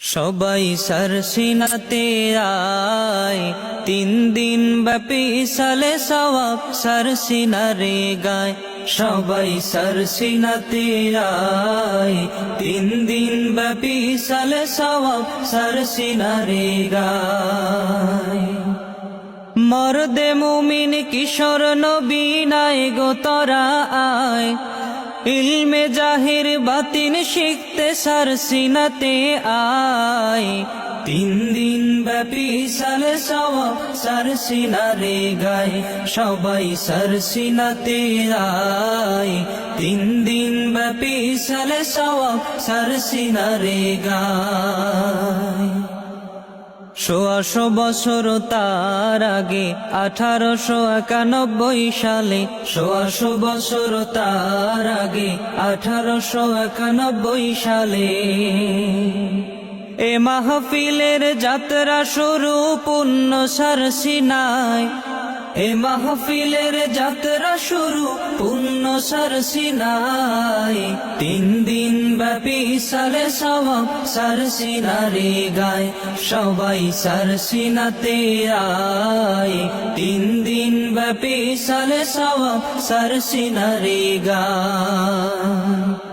সবাই সরসিনাতে আয়, 3 দিন ব্যাপী সালে সওয়াব সরসিনারে গায়। সবাই সরসিনাতে আয়, 3 দিন ব্যাপী সালে সওয়াব সরসিনারে গায়। মর্দে মুমিন কিশোর নবীনায় গো তরা আয়, ইলমে জাহির বাতিন শিখতে সরসিনাতে আয়। 3 দিন ব্যাপী সালে সওয়াব সরসিনারে গায়। সবাই সরসিনাতে আয়, 3 দিন ব্যাপী সালে সওয়াব সরসিনারে গায়। 100 বছর তার আগে 1891 সালে, 100 বছর তার আগে 1891 সালে এ মাহফিলের যাত্রা শুরু পুণ্য সরসিনায়। এ মাহফিলের যাত্রা শুরু পুণ্য সরসিনায়। 3 দিন ব্যাপী সালে সওয়াব সরসিনারে গায়। সবাই সরসিনাতে আয়, 3 দিন ব্যাপী সালে সওয়াব সরসিনারে গায়।